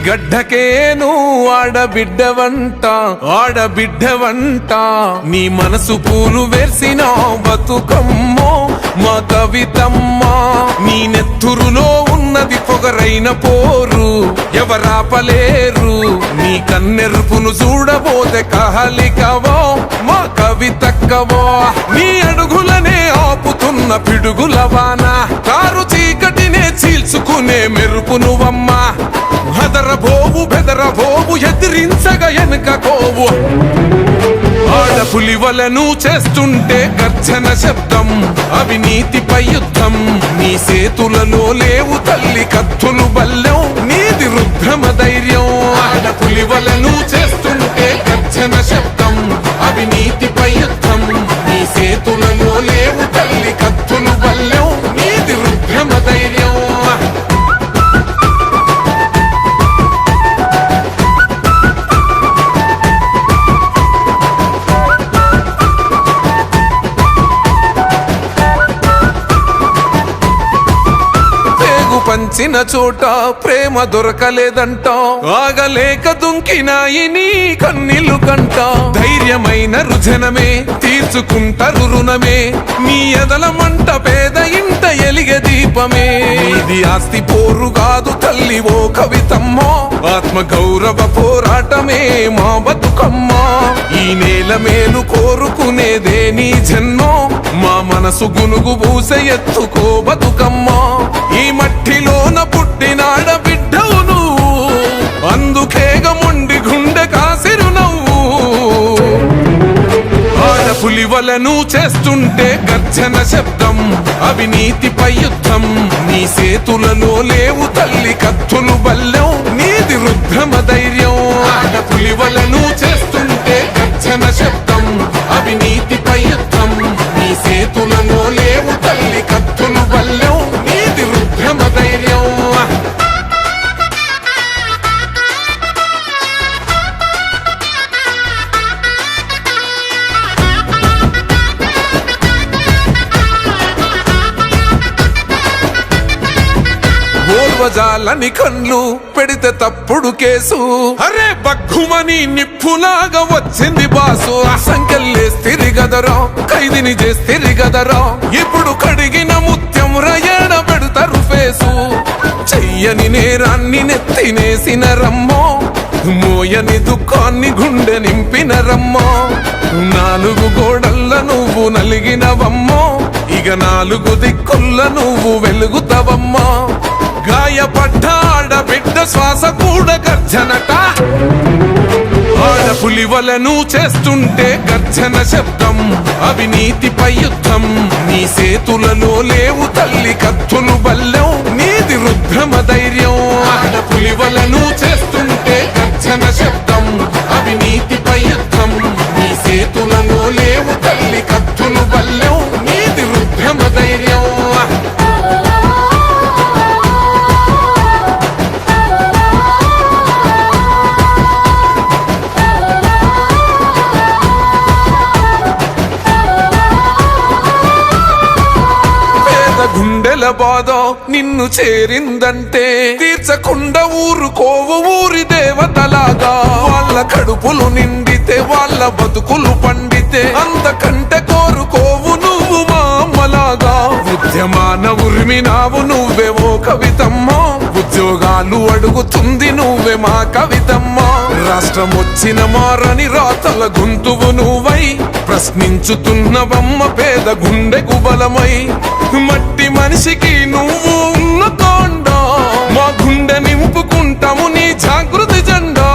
గడ్డకేను ఆడబిడ్డవంట ఆడబిడ్డవంట నీ మనసు పూలు వేసిన బతుకమ్మో మా కవితమ్మ నీ నెత్తురులో ఉన్నది పొగరైన పోరు ఎవరాపలేరు నీ కన్నెరుపును చూడబోతే కహలికవో మా కవితక్కవో నీ అడుగులనే ఆపుతున్న పిడుగుల వాన కారు చీకటినే చీల్చుకునే మెరుపు నువ్వమ్మా హదరబోవు బెదరబోవు ఎదిరించగా ఎనుకోవు ఆడపులి వలను చేస్తుంటే గర్జన శబ్దం అవినీతిపై యుద్ధం నీ సేతులలో లేవు తల్లి కత్తులు బల్లెం నీది రుద్రమ ధైర్యం ఆడపులి వలను చేస్తుంటే గర్జన శబ్దం అవినీతిపై యుద్ధం నీ సేతులలో లేవు తల్లి కత్తులు బల్లెం నీది రుద్రమ ధైర్యం పంచిన చోట ప్రేమ దొరకలేదంట ఆగలేక దుంకినాయి నీ కన్నీళ్లు కంట ధైర్యమైన రుజనమే తీర్చుకుంటారు రుణమే నీ ఎదల మంట పేద ఇంట ఎలిగే దీపమే ఇది ఆస్తి పోరు కాదు తల్లి ఓ కవితమ్మో ఆత్మ గౌరవ పోరాటమే మా బతుకమ్మ ఈ నేల మేలు కోరుకునేదే నీ జన్మో మా మనసు గునుగు పూసే ఎత్తుకో బతుకమ్మ ఈ మట్టిలోన పుట్టినాడ బిడ్డవు నువ్వు అందుకేగ మొండి గుండె కాసిరు నవ్వు ఆడపులి వలను చేస్తుంటే గర్జన శబ్దం అవినీతిపై యుద్ధం నీ సేతులలో లేవు తల్లి కత్తులు బల్లెం నీది రుద్రమ ధైర్యం ఆడపులి వలను చేస్తుంటే గర్జన శబ్దం అవినీతిపై యుద్ధం నీ సేతులలో లేవు తల్లి కత్తులు బల్లెం నీది రుద్రమ ధైర్యం ఓర్వజాలని కన్ను పెడితే తప్పుడు కేసు అరే బగ్గుమని నిప్పులాగా వచ్చింది బాసు అసంకెళ్ళేస్తిరి గదరా ఖైదీని చేస్తిరి గదరా ఇప్పుడు కడిగిన ముత్యం రయణ పెడతారు ఫేసు చెయ్యని నేరాన్ని నెత్తినేసిన రమ్మో మోయని దుఃఖాన్ని గుండె నింపిన రమ్మో నాలుగు గోడల్ల నువ్వు నలిగినవమ్మో ఇక నాలుగు దిక్కుల్ల నువ్వు వెలుగుతావమ్మా గాయపడ్డ ఆడబిడ్డ శ్వాస కూడా గర్జనట ఆడపులి వలను చేస్తుంటే గర్జన శబ్దం అవినీతిపై యుద్ధం నీ సేతులలో లేవు తల్లి కత్తులు బల్లెం నీది రుద్రమ ధైర్యం ఆడపులి వలను చేస్తుంటే గర్జన శబ్దం అవినీతిపై యుద్ధం నీ సేతులలో లేవు తల్లి కత్తులు బల్లెం నీది రుద్రమ ధైర్యం గుండెల బాధ నిన్ను చేరిందంటే తీర్చకుండా ఊరుకోవు ఊరి దేవతలాగా వాళ్ళ కడుపులు నిండితే వాళ్ళ బతుకులు పండితే అంతకంటే కోరుకోవు నువ్వు మా అమ్మలాగా ఉద్యమాన ఉరిమినావు నువ్వే ఓ కవితమ్మ ఉద్యోగాలు అడుగుతుంది నువ్వే మా కవితమ్మ రాష్ట్రం వచ్చిన మారని రాతల గొంతువు నువ్వై ప్రశ్నించుతున్నవమ్మ పేద గుండెకు బలమై మట్టి మనిషికి నువ్వు ఉన్న కొండ మా గుండె నింపుకుంటాము నీ జాగృతి జెండా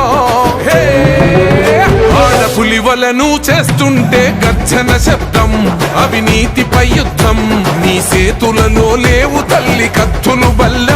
ఆడపులి వలను చేస్తుంటే గర్జన శబ్దం అవినీతిపై యుద్ధం నీ సేతులలో లేవు తల్లి కత్తులు బల్ల